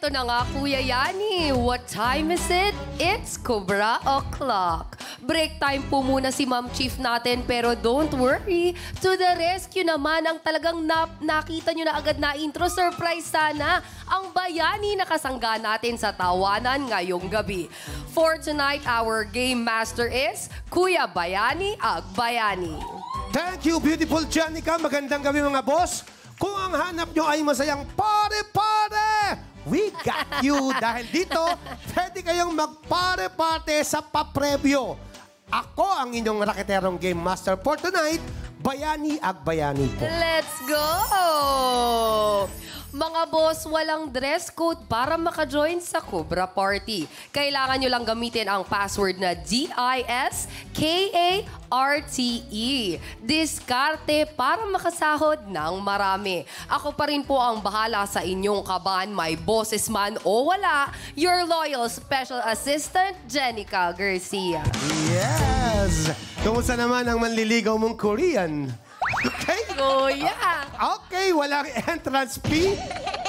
Eto na nga, Kuya Yani. What time is it? It's Cobra O'Clock. Break time po muna si Ma'am Chief natin, pero don't worry. To the rescue naman ang talagang nakita nyo na agad na intro. Surprise sana ang bayani na kasangga natin sa tawanan ngayong gabi. For tonight, our game master is Kuya Bayani Agbayani. Thank you, beautiful Janica. Magandang gabi mga boss. Kung ang hanap nyo ay masayang pare-pare, we got you. Dahil dito, pwede kayong magpare-pare sa papremyo. Ako ang inyong raketerong game master for tonight, Bayani Agbayani po. Let's go! Mga boss, walang dress code para maka-join sa Cobra Party. Kailangan nyo lang gamitin ang password na DISKARTE. Diskarte para makasahod ng marami. Ako pa rin po ang bahala sa inyong kaban, may boses man o wala. Your loyal special assistant, Jenica Garcia. Yes! Kumusta naman ang manliligaw mong Korean? Okay? Kuya! Okay, walang entrance fee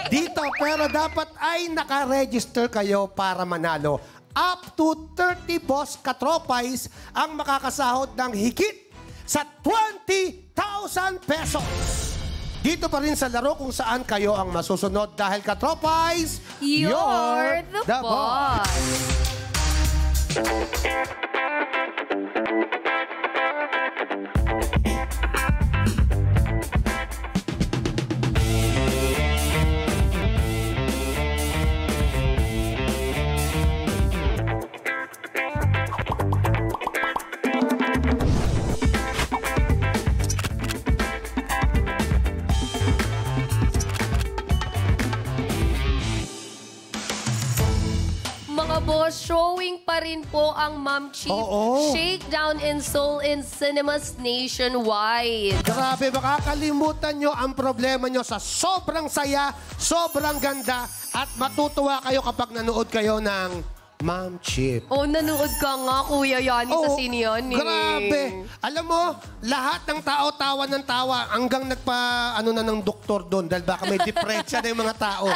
dito, pero dapat ay nakaregister kayo para manalo. Up to 30 boss katropais ang makakasahod ng higit sa 20,000 pesos. Dito pa rin sa laro kung saan kayo ang masusunod dahil katropais, You're the boss! Boss, showing pa rin po ang Ma'am Chief Shakedown in Seoul in cinemas nationwide. Grabe, makakalimutan nyo ang problema nyo sa sobrang saya, sobrang ganda, at matutuwa kayo kapag nanood kayo ng Ma'am Chief. Oh, nanood ka nga, Kuya Yani, sa sine yan eh. Grabe. Alam mo, lahat ng tao tawa ng tawa hanggang nagpa-ano na ng doktor doon dahil baka may depresya na yung mga tao.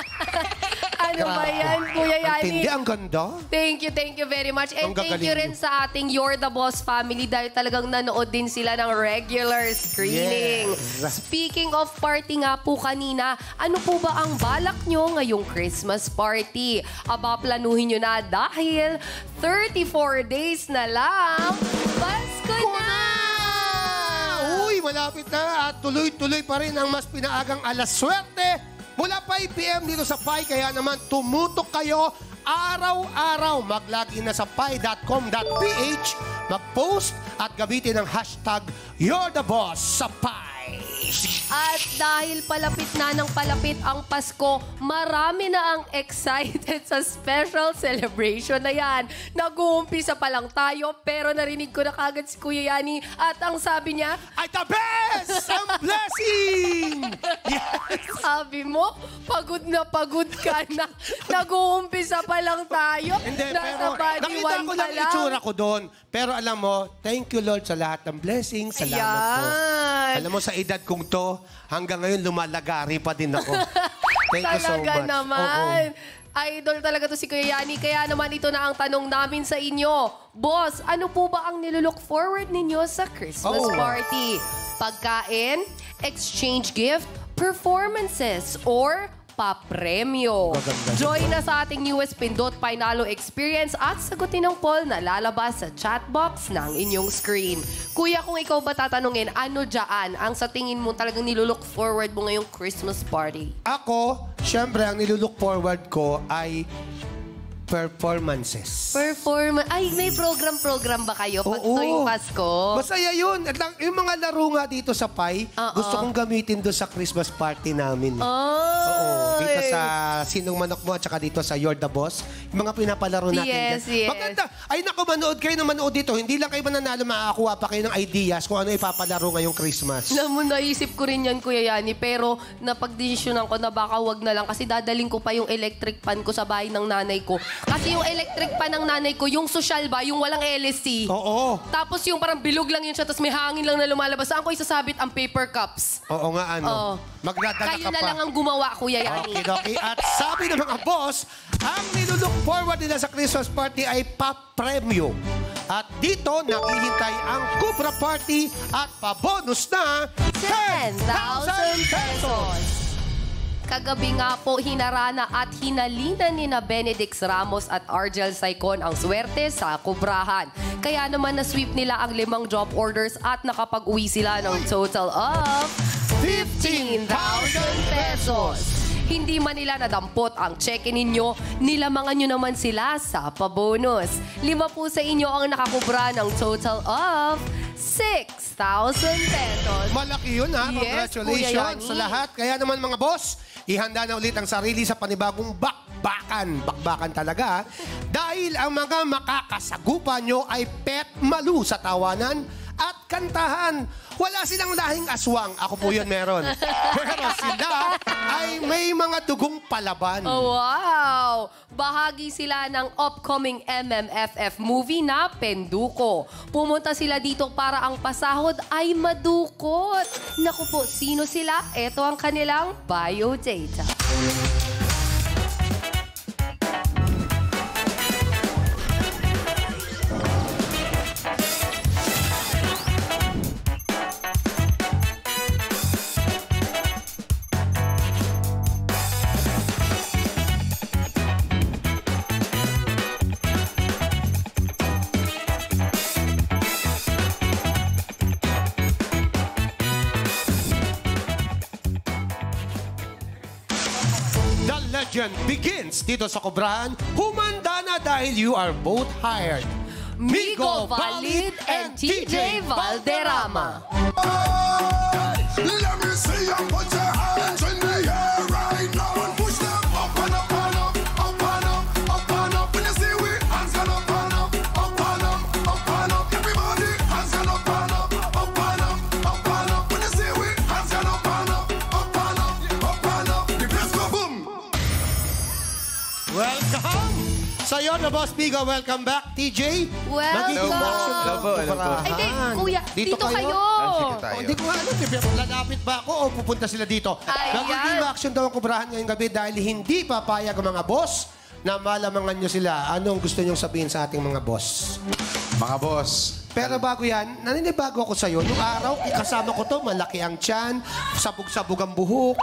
Ano ba yan, Kuya Yani? Hindi, ang ganda. Thank you very much. And thank you rin sa ating You're the Boss family dahil talagang nanood din sila ng regular screening. Yes. Speaking of party nga po kanina, ano po ba ang balak nyo ngayong Christmas party? Aba, planuhin nyo na dahil 34 days na lang, Pasko na! Uy, malapit na at tuloy-tuloy pa rin ang mas pinaagang alas swerte. Mula 5 p.m. dito sa Pi, kaya naman tumutok kayo araw-araw. Mag-login na sa pi.com.ph, mag-post at gamitin ang hashtag You're the Boss sa Pi. At dahil palapit na ng palapit ang Pasko, marami na ang excited sa special celebration na yan. Nag-uumpisa pa lang tayo, pero narinig ko na kagad si Kuya Yani at ang sabi niya, Ay, the best! Ang blessing! Yes! Sabi mo, pagod na pagod ka na. Nag-uumpisa pa lang tayo. Hindi, Nasa pero body nakita one ko pa lang lang. itsura ko doon. Pero alam mo, thank you Lord sa lahat ng blessings. Salamat po. Ayan. Alam mo, sa edad kong to, hanggang ngayon lumalagari pa din ako. Thank you so much. Talaga naman. Idol talaga to si Kuya Yani. Kaya naman ito na ang tanong namin sa inyo. Boss, ano po ba ang nilulook forward ninyo sa Christmas party? Pagkain, exchange gift, performances, or papremyo. Join na sa ating newest Pindot Painalo Experience at sagutin ang poll na lalabas sa chat box ng inyong screen. Kuya, kung ikaw ba tatanungin, ano dyan ang sa tingin mo talagang nilulook forward mo ngayong Christmas party? Ako, syempre, ang nilulook forward ko ay performances. Ay, may program-program ba kayo pag tuwing Pasko? Masaya yun. At lang, yung mga laro nga dito sa Pi, gusto kong gamitin doon sa Christmas party namin. Oo. Dito sa Sinong Manok Mo at saka dito sa You're the Boss. Yung mga pinapalaro natin. Yes, dyan. yes. Maganda. Ay, naku, manood kayo na manood dito. Hindi lang kayo mananalo, makakakuha pa kayo ng ideas kung ano ipapalaro ngayong Christmas. Alam mo, naisip ko rin yan, Kuya Yani, pero napagdesisyonan ko na baka wag na lang kasi dadaling ko pa yung electric fan ko sa bahay ng nanay ko. Kasi yung electric pa ng nanay ko, yung social ba, yung walang LSC. Oo. Tapos yung parang bilog lang yun siya, tapos may hangin lang na lumalabas. Saan ko isasabit ang paper cups? Oo nga, ano. Oo. Magdadala Kayo ka na pa. lang ang gumawa, Kuya Yani. Okay. At sabi ng mga boss, ang nilulook forward nila sa Christmas party ay pa-premyo. At dito, naghihintay ang Cobra Party at pa-bonus na 10,000 pesos. Kagabi nga po, hinarana at hinalina ni na Benedict Ramos at Argel Saicon ang swerte sa kubrahan. Kaya naman na-sweep nila ang 5 job orders at nakapag-uwi sila ng total of 15,000 pesos. Hindi man nila nadampot ang cheque ninyo, nilamangan nyo naman sila sa pabonus. 5 po sa inyo ang nakakubra ng total of 6,000 pesos. Malaki yun, ha? Yes, Kuya Congratulations Yani. sa lahat. Kaya naman mga boss, ihanda na ulit ang sarili sa panibagong bakbakan. Bakbakan talaga. Dahil ang mga makakasagupan nyo ay pet malu sa tawanan at kantahan. Wala silang lahing aswang. Ako po yun meron. Pero sila ay may mga dugong palaban. Oh, wow! Bahagi sila ng upcoming MMFF movie na Penduko. Pumunta sila dito para ang pasahod ay madukot. Naku po, sino sila? Ito ang kanilang biodata. The legend begins dito sa Kubrahan. Humanda na dahil you are both hired. Migo Valid and TJ Valderrama. Let me see you put your hands in the air right now and push them up and up and up, up and up, up and up. When you see we hands gonna up and up, up and up, up and up. Everybody hands gonna up and up, up and up, up and up. When you see we hands gonna up and up, up and up, up and up. The place go boom. Welcome! Sa'yo na Boss Migo, welcome back. TJ, Welcome! magiging action Hello po, hello po. Ay, di, Kuya, dito kayo. Sige tayo. Hindi ko nga alam, lalapit ba ako o pupunta sila dito? Ayan. Magiging action daw ang Kubrahan ngayong gabi dahil hindi papayag ang mga boss na malamangan nyo sila. Anong gusto nyong sabihin sa ating mga boss? Mga boss, Pero bago yan, naninibago ako sa'yo. Nung araw, kasama ko to, malaki ang tiyan, sabog-sabog ang buhok.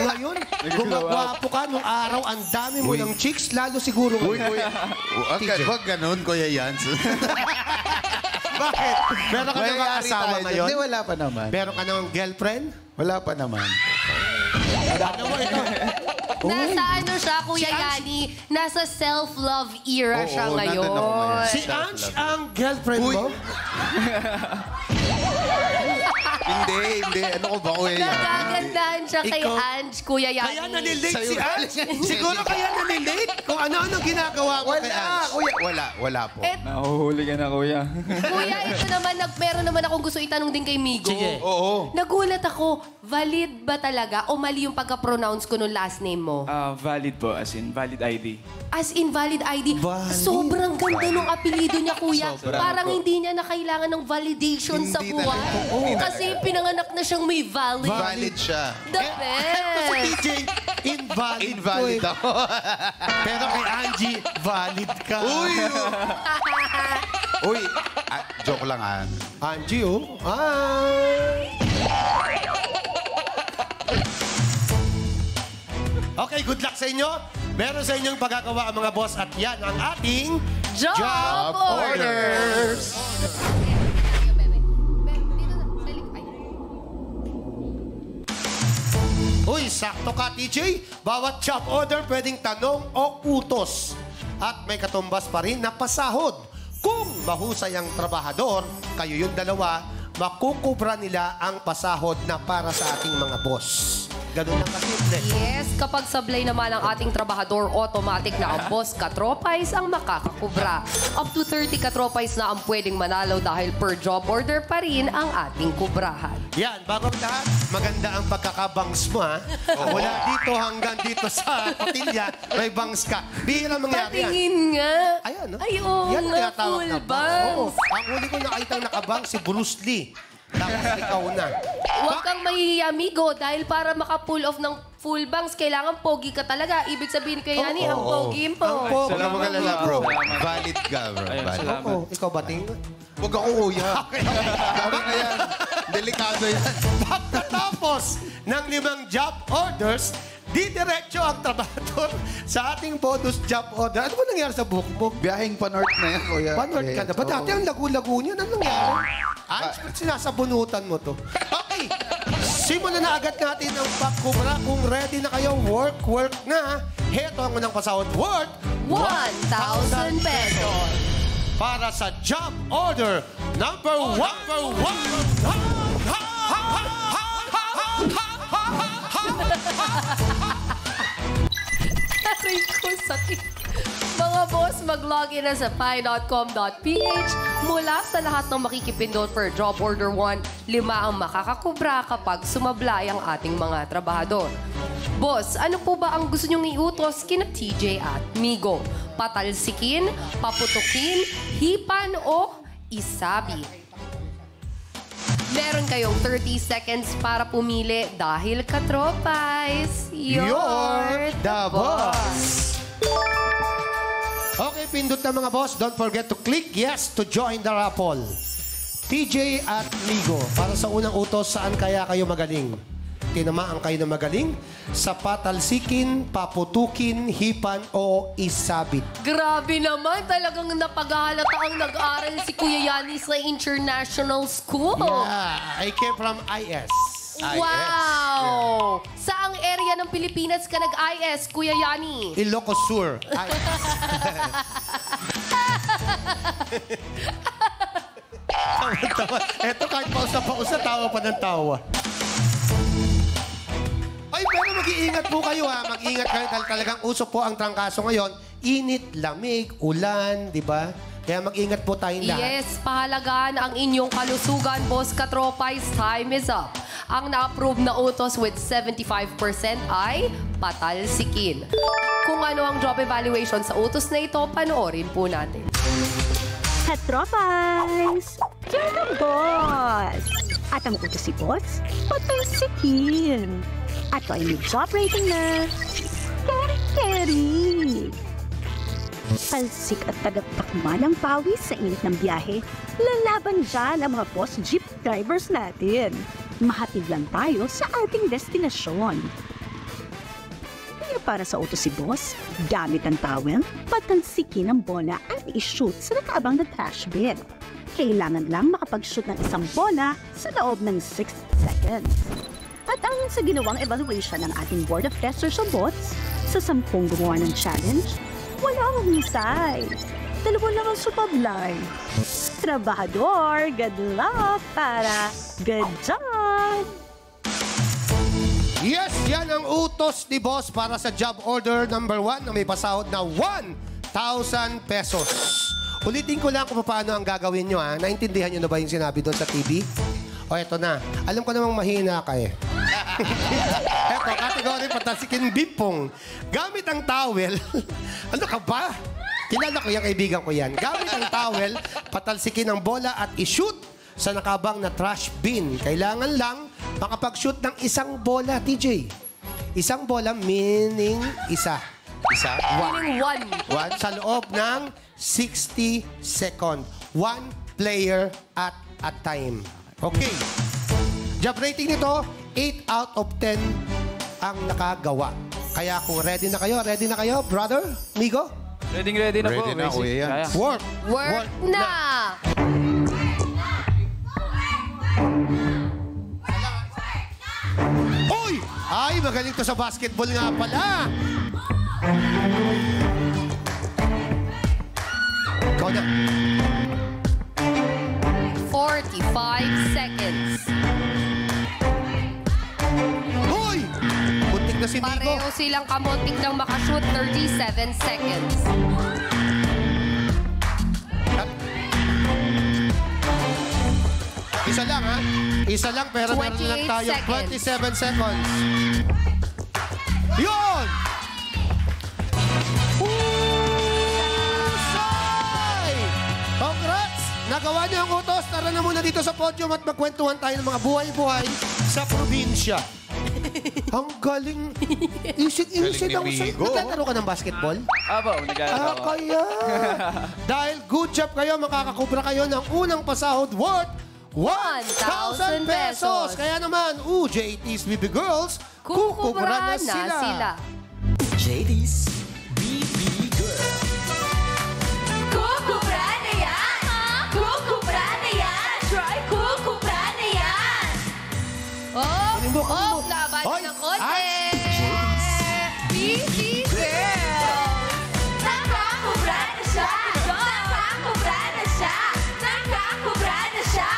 Ngayon, gumagwapo ka. Nung araw, ang dami mo ng chicks, lalo siguro. uy, wag ganun, Kuya Yans. Bakit? Meron ka nang asawa ngayon? Hindi, wala pa naman. Meron ka nang girlfriend? Wala pa naman. Ano mo ito? Nasa ano siya, Kuya Yani? Nasa self-love era siya Oo, ngayon. nandun ako ngayon. Si Ange ang girlfriend Uy. mo? Hindi. Ano ko ba, Kuya Yans? Nagagandahan siya kay Ikaw- Ange, Kuya Yani. Kaya nalilate Sa'yo si Ange. Siguro kaya nalilate kung ano-ano ginagawa mo kay Ange. Kuya. Wala po. Nahuhuli ka na, kuya. Kuya, ito naman, meron naman akong gusto itanong din kay Migo. Sige. Oo. Nagulat ako, valid ba talaga o mali yung pagka-pronounce ko nung last name mo? Valid po, as in, valid ID. As in valid ID. Valid. Sobrang ganda nung apelido niya, Kuya. Sobrang Parang po. hindi niya na kailangan ng validation sa Hindi buhay. talaga. Hindi Kasi pinanganak na siyang may valid. Valid siya. The Si best. DJ, invalid, Invalid ko eh. ako. Pero kay Angie, valid ka. Uy, joke lang Angie, oh. Ay. Okay, good luck sa inyo. Meron sa inyong pagkakawa ang mga boss at yan ang ating Job orders. Uy, sakto ka, TJ. Bawat job order pwedeng tanong o utos. At may katumbas pa rin na pasahod. Kung mahusay ang trabahador, kayo yung dalawa, makukubra nila ang pasahod na para sa ating mga boss. Ganun lang kasimple. Yes, kapag sablay naman ang ating trabahador, automatic na ang boss katropais ang makakakubra. Up to 30 katropais na ang pwedeng manalo dahil per job order pa rin ang ating kubrahan. Yan, bago ang lahat, maganda ang pagkakabangs mo, ha? Mula dito hanggang dito sa patilya, may bangs ka. Bihira mangyari yan. Patingin nga. Ayan, no? Ay, oo Yan ang nga, tinatawag full na bangs. Oo. Ang huli ko nakita nakabang si Bruce Lee. Tapos ikaw na. Huwag kang mahihiya, amigo, dahil para maka-pull off ng full bangs, kailangan pogi ka talaga. Ibig sabihin ko yan, ang pogi mo. Ang pogi. Salamat ka lang, bro. Salamat. Valid ka, bro. Ayun, Valid. salamat. Oo, ikaw ba, Ting? Huwag ako, kuya. Sabi na yan. Delikado yan. Pagkatapos ng 5 job orders, didiretso ang trabador sa ating bonus job order. Ano ba nangyari sa buhok mo? Biyaheng pa-north na yan, kuya. Panward ka na ba? Dati ang lagu-lagu niya. Ano nangyari? Sinasabunutan mo to. Okay. Simulan na agad natin ang pagkubra. Kung ready na kayo, work na. Heto ang unang pasahod. Worth 1,000 pesos. para sa job order number 1. Aray ko, sakit. Mga boss, mag-login na sa pi.com.ph. Mula sa lahat ng makikipindot for Job Order 1, 5 ang makakakubra kapag sumablay ang ating mga trabahador. Boss, ano po ba ang gusto niyong iutos kina TJ at Migo? Patalsikin, paputukin, hipan o isabi? Meron kayong 30 seconds para pumili dahil katropais, you're the boss. Okay, pindot na mga boss. Don't forget to click yes to join the raffle. TJ at Migo, para sa unang utos, saan kaya kayo magaling? Tinamaan kayo na magaling sa patalsikin, paputukin, hipan o isabit. Grabe naman, talagang napaghalata ang nag-aral si Kuya Yani sa international school. Yeah, I came from IS. Wow! Saang area ng Pilipinas ka nag-IS, Kuya Yani? Ilocos Sur. IS. Tawa-tawa. Eto kahit pausa-pausa, tawa pa ng tawa. Ay, pero mag-iingat po kayo ha. Mag-iingat kayo dahil talagang uso po ang trangkaso ngayon. Init, lamig, ulan, di ba? Kaya mag-ingat po tayong lahat. Yes, pahalagaan ang inyong kalusugan, Boss Katropais. Time is up. Ang na-approve na utos with 75% ay patalsikin. Kung ano ang job evaluation sa utos na ito, panoorin po natin. Katropais! You're the boss! At ang utos si boss, patalsikin. At ay may job rating na keri-keri. Talsik at tagaptakma ng pawis sa init ng biyahe, lalaban dyan ang mga boss jeep drivers natin. Mahatid lang tayo sa ating destinasyon. Kaya para sa utos si boss, gamit ang towel, patalsikin ang bola at i-shoot sa nakaabang na trash bin. Kailangan lang makapag-shoot ng isang bola sa loob ng 6 seconds. At ayon sa ginawang evaluation ng ating Board of Testers o bots, sa 10 gumawa ng challenge, wala ang humisay. 2 lang ang sumablay. Trabahador, good luck para good job! Yes, yan ang utos ni boss para sa job order number 1 na may pasahod na 1,000 pesos. Ulitin ko lang kung paano ang gagawin nyo, ha? Naintindihan nyo na ba yung sinabi doon sa TV? O, eto na. Alam ko namang mahina ka eh. Eto, category patalsikin bimpong. Gamit ang towel. Ano ka ba? Kilala ko yan, kaibigan ko yan. Gamit ang towel, patalsikin ang bola at i-shoot sa nakabang na trash bin. Kailangan lang makapag-shoot ng isang bola, TJ. Isang bola meaning isa. Isa? Meaning one. Sa loob ng 60 seconds. 1 player at a time. Okay. Job rating nito, 8 out of 10 ang nakagawa. Kaya kung ready na kayo, brother, Migo? Ready na po. Ready na, Basic. kuya yan. Kaya. Work na! Uy! Ay, magaling to sa basketball nga pala. Ikaw na. 45 seconds. Uy! si Migo. Pareho silang kamuntik ng makashoot 37 seconds. Isa lang, ha? Isa lang, pero meron lang 28 tayong seconds. 27 seconds. Yun! Husay! Congrats! Nagawa niyo ang utos. Tara na muna dito sa podium at magkwentuhan tayo ng mga buhay-buhay sa probinsya. Ang galing. Isit Galing ako ni sa'yo. Migo. Naglalaro ka ng basketball? Aba, nag-aalala ako. Kaya. Dahil good job kayo, makakakubra kayo ng unang pasahod worth 1,000 pesos. Kaya naman, JT's BB Girls, kukubra na sila. JD's BB Girl. Kukubra na yan! Kukubra na yan! Try kukubra na yan! Kunin mo. Laban Hoy! ng konti. Ay! BB Girls. Nakakubra na siya! Nakakubra na siya! Nakakubra na siya!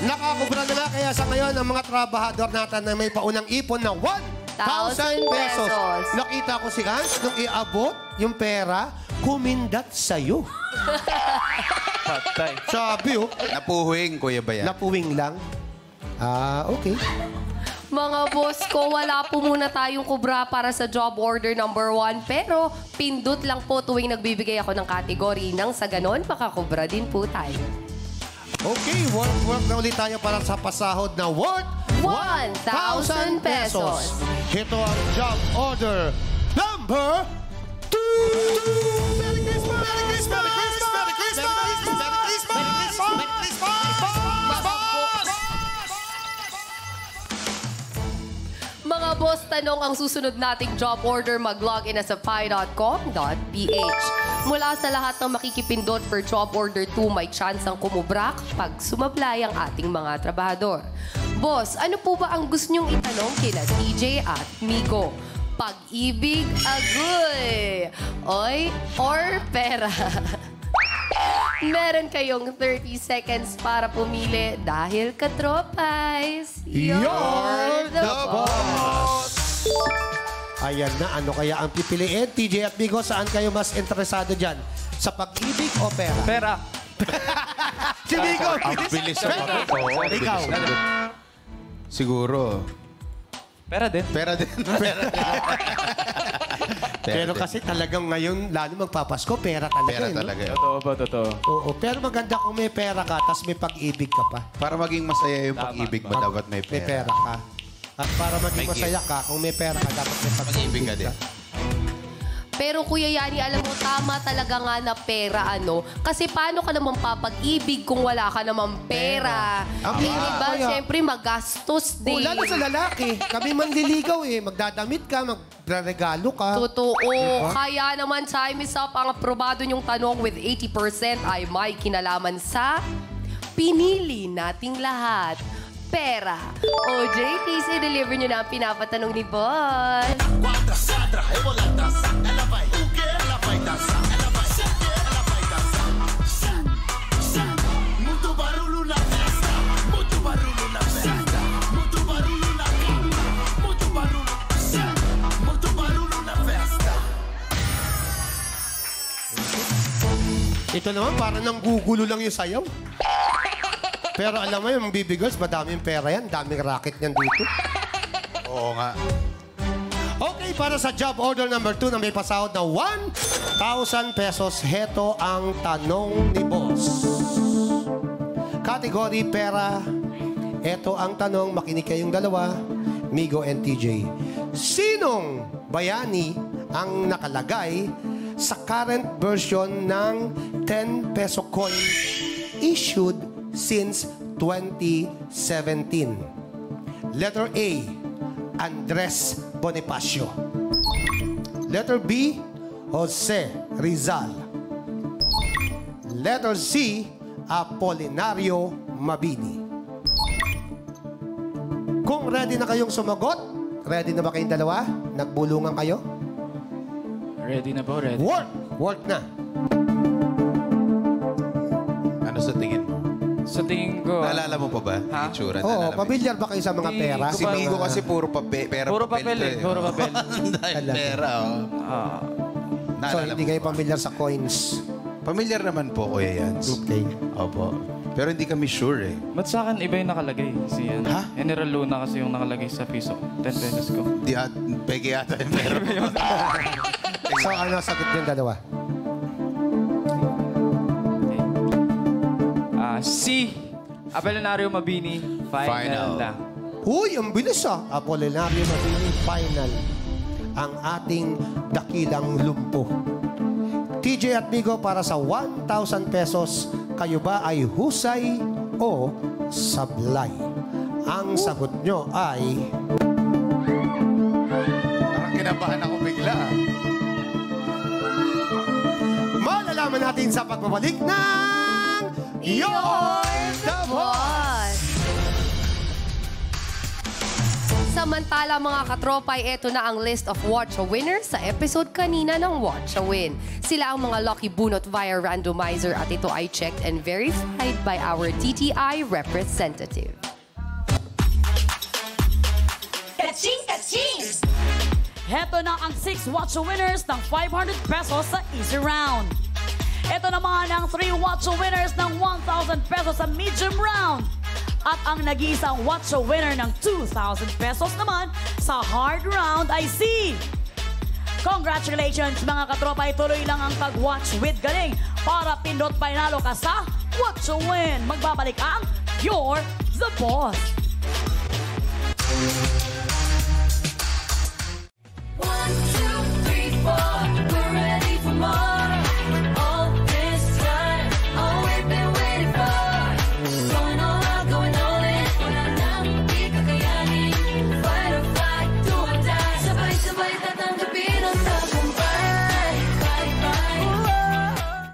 Nakakubra na nga kaya sa ngayon ang mga trabahador natin na may paunang ipon na 1,000 pesos. Nakita ko si Ans nung iabot yung pera, kumindat sa'yo. Patay. Sabi, Napuhuing, Kuya Bayan. napuwing lang. Okay. Mga boss ko, wala po muna tayong kubra para sa job order number 1. Pero pindot lang po tuwing nagbibigay ako ng kategory. Nang sa ganon, makakubra din po tayo. Okay, work na ulit tayo para sa pasahod na worth 1,000 pesos. Ito ang job order number 2. Merry Christmas! Merry Christmas! Merry Christmas! Merry Christmas! Merry Christmas! Merry Mga boss, tanong ang susunod nating job order. Mag-login na sa pi.com.ph. Mula sa lahat ng makikipindot for job order 2, may chance ang kumubrak pag sumablay ang ating mga trabahador. Boss, ano po ba ang gusto nyong itanong kila TJ at Migo? Pag-ibig, agoy! Oy, or pera? Meron kayong 30 seconds para pumili dahil katropais. You're the boss! Ayan na, ano kaya ang pipiliin? TJ at Migo, saan kayo mas interesado dyan? Sa pag-ibig o pera? Pera. Si Migo! Ang bilis sa mga to. Ikaw. Siguro. Pera din. Pera din. Pera din. Pero kasi talagang ngayon, lalo magpapasko, pera talaga. Pera eh, no? talaga. Totoo po, totoo. Oo, pero maganda kung may pera ka, tapos may pag-ibig ka pa. Para maging masaya yung Tama. pag-ibig mo, dapat may May pera. pera ka. At para maging May masaya ka, kung may pera ka, dapat may Pag-ibig pag-ibig ka din. ka. Pero Kuya Yani, alam mo, tama talaga nga na pera, ano? Kasi paano ka naman papag-ibig kung wala ka naman pera? Ang Di pera, ba? kaya- Siyempre, magastos Oh, din. lalo sa lalaki. Kami manliligaw eh. Magdadamit ka, magregalo ka. Totoo. Diba? Kaya naman, time is up. Ang aprobado niyong tanong with 80% ay may kinalaman sa pinili nating lahat. Pera. O JT's, i-deliver niyo na ang pinapatanong ni Boss. Ito naman, parang nanggugulo lang yung sayaw. Pero alam mo yung BB Girls, madaming pera yan. Daming racket yan dito. Oo nga. Okay, para sa job order number 2 na may pasahod na 1,000 pesos, heto ang tanong ni Boss. Category pera. Heto ang tanong, makinig kayong dalawa, Migo and TJ. Sinong bayani ang nakalagay sa current version ng 10 peso coin issued since 2017? Letter A, Andres Bonifacio. Letter B, Jose Rizal. Letter C, Apolinario Mabini. Kung ready na kayong sumagot, ready na ba kayong dalawa? Nagbulungan kayo? Ready na po, ready. Work! Work na. Ano sa tingin mo? Sa tingin ko... Naalala mo pa ba? Ha? Yung itsura, Oo, naalala mo? pamilyar ba kayo sa mga Hindi pera? ko Si pa- Migo kasi puro pera. Puro papel to eh. Puro papel. Dahil pera, oh. Ah. So, Naalala hindi mo kayo ba? pamilyar sa coins. Pamilyar naman po, Kuya Yans. Okay. Opo. Pero hindi kami sure eh. Ba't sa akin iba yung nakalagay? Si Ha? General Luna kasi yung nakalagay sa piso. 10 pesos ko. Peke yata yung pera mo. So, ano sagot yung dalawa? Si Apolinario Mabini, final na. Uy, ang bilis ah. Apolinario Mabini, final. Ang ating dakilang lumpo. TJ at Migo, para sa 1,000 pesos, kayo ba ay husay o sablay? Ang sagot nyo ay... Parang kinabahan ako bigla. Malalaman natin sa pagbabalik ng... You're the Boss! Samantala mga katropay, eto na ang list of Watcha winners sa episode kanina ng Watcha Win. Sila ang mga lucky bunot via randomizer at ito ay checked and verified by our TTI representative. Kaching, kaching! Heto na ang 6 Watcha winners ng 500 pesos sa easy round. Ito naman ang 3 Watcha winners ng 1,000 pesos sa medium round. At ang nag-iisang Watcha winner ng 2,000 pesos naman sa hard round ay si... Congratulations mga katropa, ituloy lang ang pag-watch with galing para pindot panalo ka sa Watcha Win. Magbabalik ang You're the Boss.